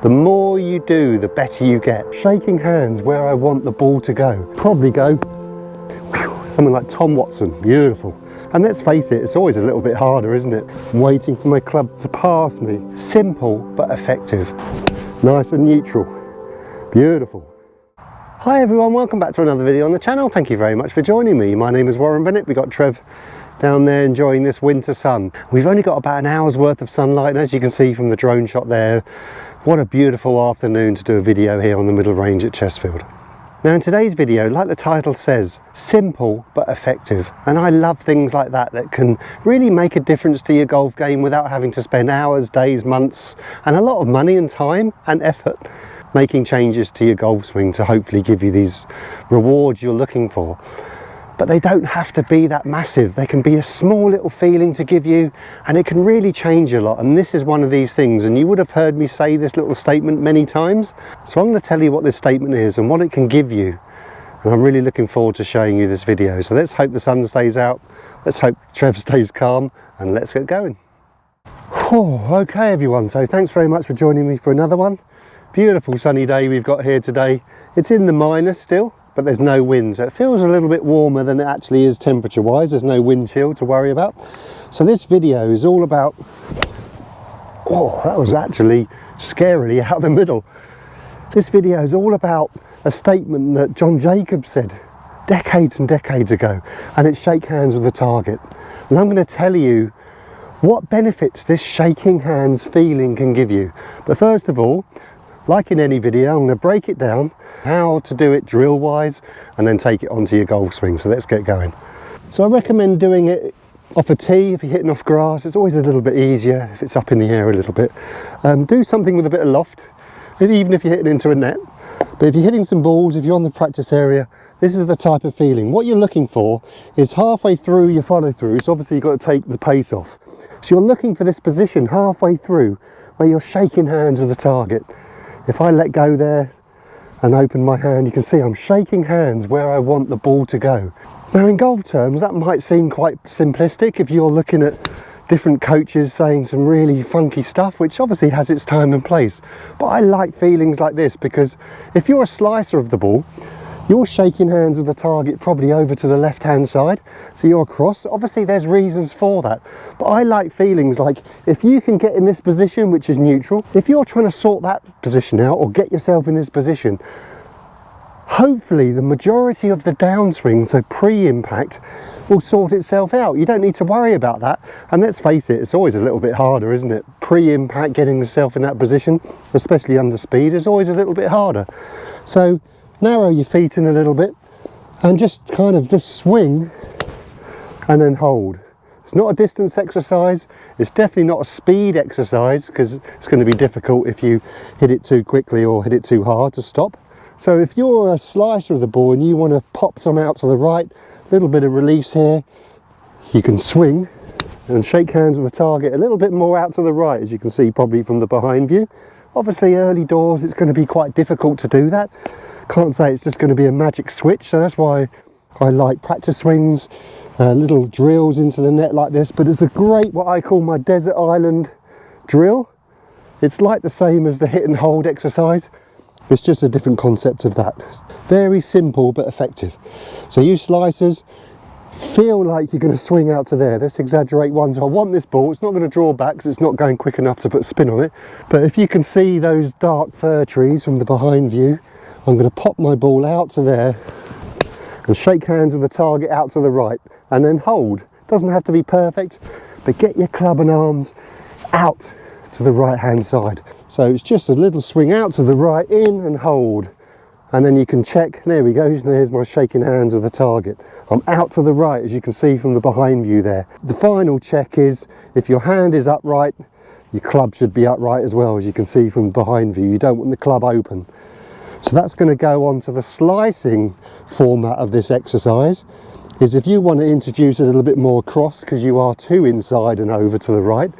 The more you do, the better you get. Shaking hands where I want the ball to go. Probably go something like Tom Watson. Beautiful. And let's face it, it's always a little bit harder, isn't it? I'm waiting for my club to pass me. Simple but effective. Nice and neutral. Beautiful. Hi everyone, welcome back to another video on the channel. Thank you very much for joining me. My name is Warren Bennett. We've got Trev down there enjoying this winter sun. We've only got about an hour's worth of sunlight, and as you can see from the drone shot there, what a beautiful afternoon to do a video here on the middle range at Chesterfield. Now in today's video, like the title says, simple but effective. And I love things like that can really make a difference to your golf game without having to spend hours, days, months, and a lot of money and time and effort making changes to your golf swing to hopefully give you these rewards you're looking for. But they don't have to be that massive. They can be a small little feeling to give you, and it can really change a lot. And this is one of these things, and you would have heard me say this little statement many times. So I'm going to tell you what this statement is and what it can give you. And I'm really looking forward to showing you this video. So let's hope the sun stays out. Let's hope Trev stays calm, and let's get going. Okay everyone, so thanks very much for joining me for another one. Beautiful sunny day we've got here today. It's in the minus still, but there's no wind, so it feels a little bit warmer than it actually is temperature wise. There's no wind chill to worry about. So this video is all about, that was actually scarily out the middle. This video is all about a statement that John Jacobs said decades and decades ago, and it's shake hands with the target. And I'm going to tell you what benefits this shaking hands feeling can give you. But first of all, like in any video, I'm going to break it down, how to do it drill wise, and then take it onto your golf swing. So let's get going. So I recommend doing it off a tee. If you're hitting off grass, it's always a little bit easier if it's up in the air a little bit. Do something with a bit of loft, even if you're hitting into a net. But if you're hitting some balls, if you're on the practice area, this is the type of feeling. What you're looking for is halfway through your follow through, so obviously you've got to take the pace off. So you're looking for this position halfway through where you're shaking hands with the target. If I let go there and open my hand, you can see I'm shaking hands where I want the ball to go. Now in golf terms, that might seem quite simplistic if you're looking at different coaches saying some really funky stuff, which obviously has its time and place. But I like feelings like this because if you're a slicer of the ball, you're shaking hands with the target probably over to the left hand side, so you're across. Obviously there's reasons for that, but I like feelings like if you can get in this position, which is neutral, if you're trying to sort that position out or get yourself in this position, hopefully the majority of the downswing, so pre-impact, will sort itself out. You don't need to worry about that. And let's face it, it's always a little bit harder, isn't it? Pre-impact, getting yourself in that position, especially under speed, is always a little bit harder. So narrow your feet in a little bit and just kind of just swing and then hold. It's not a distance exercise. It's definitely not a speed exercise because it's going to be difficult if you hit it too quickly or hit it too hard to stop. So if you're a slicer of the ball and you want to pop some out to the right, a little bit of release here, you can swing and shake hands with the target a little bit more out to the right, as you can see probably from the behind view. Obviously early doors it's going to be quite difficult to do that. Can't say it's just going to be a magic switch, so that's why I like practice swings, little drills into the net like this. But it's a great, what I call my desert island drill. It's like the same as the hit and hold exercise. It's just a different concept of that. Very simple but effective. So you slicers, feel like you're going to swing out to there. Let's exaggerate one. So I want this ball, it's not going to draw back because it's not going quick enough to put spin on it. But if you can see those dark fir trees from the behind view, I'm going to pop my ball out to there and shake hands with the target out to the right and then hold. Doesn't have to be perfect, but get your club and arms out to the right hand side. So it's just a little swing out to the right, in and hold. And then you can check, there we go, there's my shaking hands with the target. I'm out to the right, as you can see from the behind view there. The final check is, if your hand is upright, your club should be upright as well, as you can see from the behind view. You don't want the club open. So that's going to go on to the slicing format of this exercise, is if you want to introduce a little bit more cross because you are too inside and over to the right,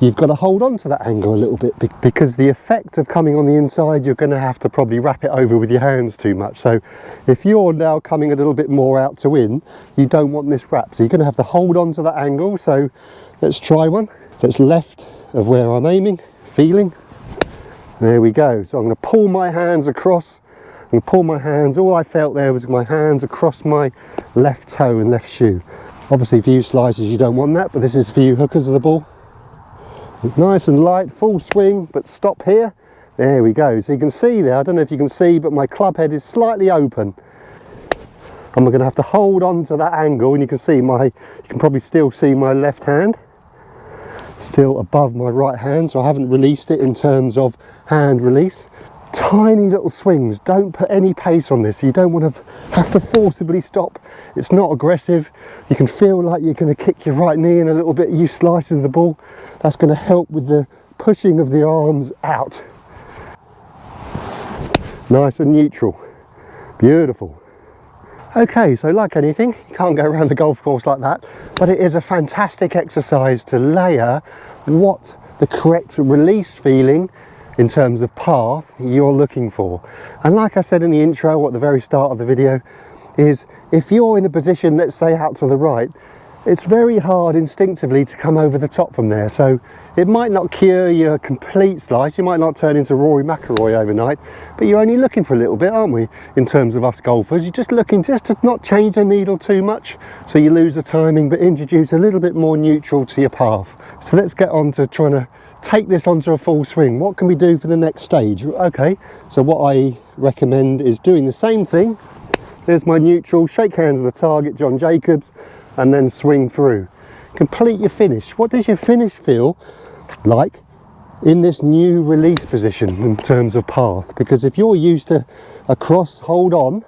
you've got to hold on to that angle a little bit, because the effect of coming on the inside, you're going to have to probably wrap it over with your hands too much. So if you're now coming a little bit more out to in, you don't want this wrap. So you're going to have to hold on to that angle. So let's try one. That's left of where I'm aiming, feeling, There we go. So I'm going to pull my hands across. I'm going to pull my hands. All I felt there was my hands across my left toe and left shoe. Obviously for you slicers you don't want that, but this is for you hookers of the ball. Nice and light, full swing, but stop here. There we go. So you can see there, I don't know if you can see, but my club head is slightly open. And we're going to have to hold on to that angle, and you can see you can probably still see my left hand still above my right hand, so I haven't released it in terms of hand release. Tiny little swings, don't put any pace on this. You don't want to have to forcibly stop. It's not aggressive. You can feel like you're going to kick your right knee in a little bit. You slices the ball. That's going to help with the pushing of the arms out. Nice and neutral. Beautiful. Okay, so like anything, you can't go around the golf course like that, but it is a fantastic exercise to layer what the correct release feeling in terms of path you're looking for. And like I said in the intro or at the very start of the video, is if you're in a position, let's say out to the right, it's very hard instinctively to come over the top from there. So it might not cure your complete slice, you might not turn into Rory McIlroy overnight, but you're only looking for a little bit, aren't we, in terms of us golfers? You're just looking just to not change the needle too much so you lose the timing, but introduce a little bit more neutral to your path. So let's get on to trying to take this onto a full swing. What can we do for the next stage? Okay, so what I recommend is doing the same thing. There's my neutral, shake hands with the target, John Jacobs, and then swing through. Complete your finish. What does your finish feel like in this new release position in terms of path? Because if you're used to a cross hold on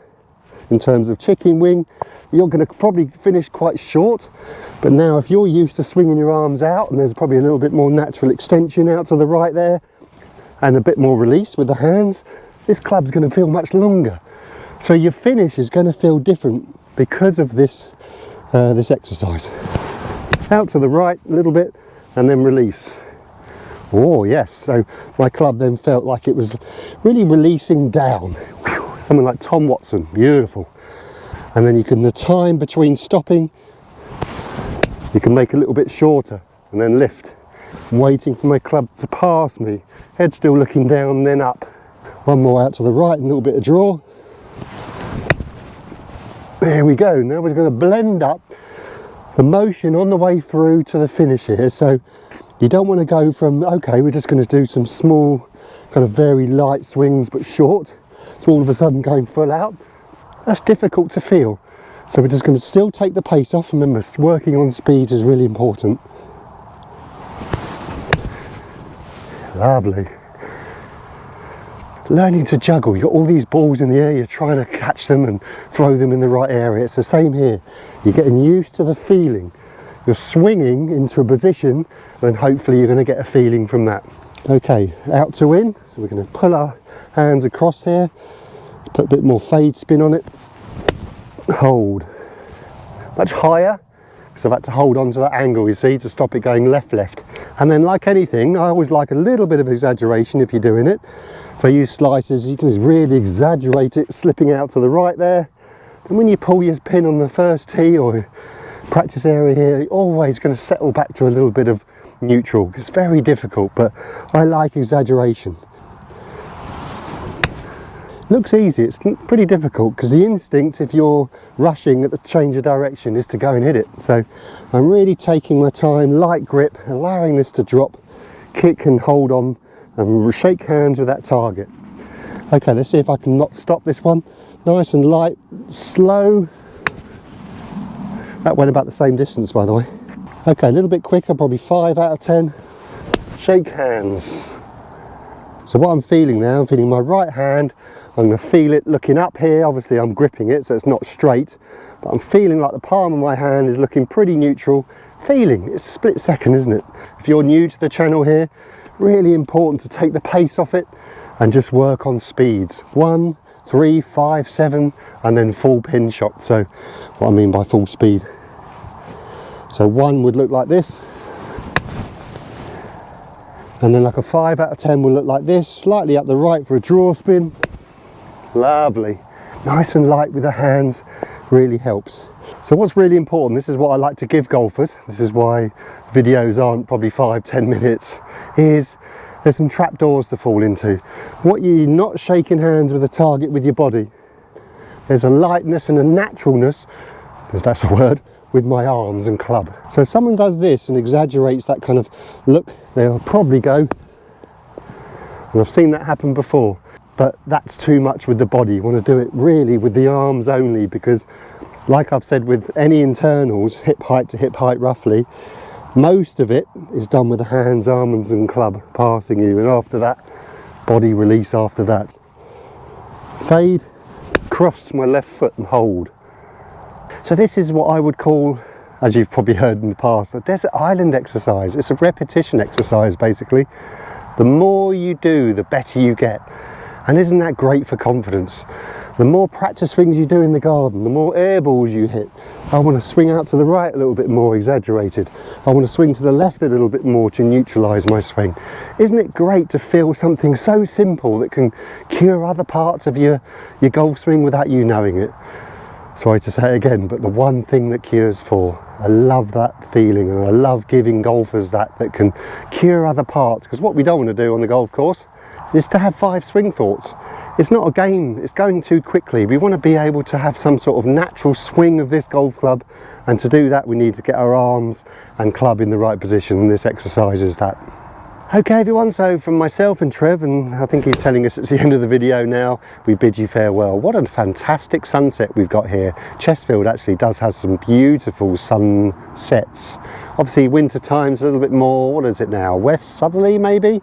in terms of chicken wing, you're going to probably finish quite short. But now if you're used to swinging your arms out, and there's probably a little bit more natural extension out to the right there and a bit more release with the hands, this club's going to feel much longer. So your finish is going to feel different because of this this exercise. Out to the right a little bit and then release. Oh yes, so my club then felt like it was really releasing down. Whew. Something like Tom Watson, beautiful. And then you can, the time between stopping, you can make a little bit shorter and then lift. I'm waiting for my club to pass me. Head still looking down, then up. One more out to the right, a little bit of draw. There we go. Now we're going to blend up the motion on the way through to the finish here. So you don't want to go from, okay, we're just going to do some small, kind of very light swings but short, to all of a sudden going full out. That's difficult to feel. So we're just going to still take the pace off. Remember, working on speed is really important. Lovely. Learning to juggle. You've got all these balls in the air, you're trying to catch them and throw them in the right area. It's the same here. You're getting used to the feeling. You're swinging into a position and hopefully you're going to get a feeling from that. Okay, out to in. So we're going to pull our hands across here, put a bit more fade spin on it. Hold. Much higher, because I've had to hold on to that angle, you see, to stop it going left. And then like anything, I always like a little bit of exaggeration if you're doing it. So use slicers, you can really exaggerate it, slipping out to the right there. And when you pull your pin on the first tee or practice area here, you're always going to settle back to a little bit of neutral. It's very difficult, but I like exaggeration. Looks easy, it's pretty difficult because the instinct, if you're rushing at the change of direction, is to go and hit it. So I'm really taking my time, light grip, allowing this to drop, kick and hold on, and shake hands with that target. Okay, let's see if I can not stop this one. Nice and light, slow. That went about the same distance, by the way. Okay, a little bit quicker, probably 5 out of 10. Shake hands. So what I'm feeling now, I'm feeling my right hand. I'm going to feel it looking up here. Obviously I'm gripping it, so it's not straight, but I'm feeling like the palm of my hand is looking pretty neutral. Feeling, it's a split second, isn't it? If you're new to the channel here, really important to take the pace off it and just work on speeds. 1, 3, 5, 7, and then full pin shot. So what I mean by full speed. So 1 would look like this. And then like a 5 out of 10 will look like this, slightly up the right for a draw spin. Lovely. Nice and light with the hands, really helps. So what's really important, this is what I like to give golfers, this is why videos aren't probably 5-10 minutes, is There's some trapdoors to fall into. What you're not shaking hands with a target with your body. There's a lightness and a naturalness, if that's a word, with my arms and club. So if someone does this and exaggerates that kind of look, they'll probably go, and I've seen that happen before, but that's too much with the body. You want to do it really with the arms only, because like I've said with any internals, hip height to hip height roughly, most of it is done with the hands, arms and club passing you, and after that, body release after that. Fade, cross my left foot and hold. So this is what I would call, as you've probably heard in the past, a desert island exercise. It's a repetition exercise basically. The more you do, the better you get. And isn't that great for confidence? The more practice swings you do in the garden, the more air balls you hit. I want to swing out to the right a little bit more, exaggerated. I want to swing to the left a little bit more to neutralise my swing. Isn't it great to feel something so simple that can cure other parts of your golf swing without you knowing it? Sorry to say it again, but the one thing that cures four. I love that feeling, and I love giving golfers that can cure other parts, because what we don't want to do on the golf course is to have 5 swing thoughts. It's not a game, it's going too quickly. We want to be able to have some sort of natural swing of this golf club, and to do that we need to get our arms and club in the right position, and this exercise is that. Okay everyone, so from myself and Trev, and I think he's telling us it's the end of the video now, we bid you farewell. What a fantastic sunset we've got here. Chesterfield actually does have some beautiful sunsets. Obviously winter time's a little bit more, what is it now, west southerly maybe?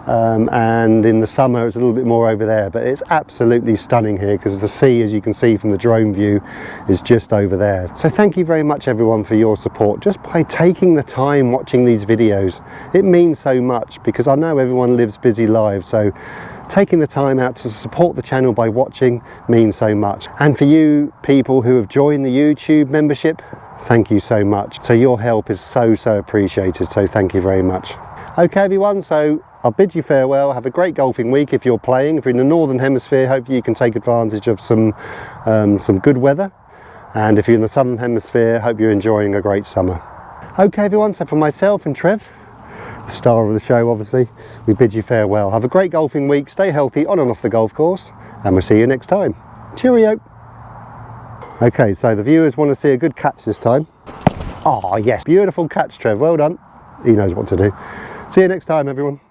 And in the summer it's a little bit more over there, but it's absolutely stunning here because the sea, as you can see from the drone view, is just over there. So thank you very much everyone for your support. Just by taking the time watching these videos, it means so much, because I know everyone lives busy lives, so taking the time out to support the channel by watching means so much. And for you people who have joined the YouTube membership, thank you so much. So your help is so appreciated, so thank you very much. Okay everyone, so I'll bid you farewell. Have a great golfing week if you're playing. If you're in the Northern Hemisphere, hopefully you can take advantage of some good weather. And if you're in the Southern Hemisphere, hope you're enjoying a great summer. Okay everyone, so for myself and Trev, the star of the show obviously, we bid you farewell. Have a great golfing week, stay healthy on and off the golf course, and we'll see you next time. Cheerio. Okay, so the viewers want to see a good catch this time. Oh yes, beautiful catch Trev, well done. He knows what to do. See you next time everyone.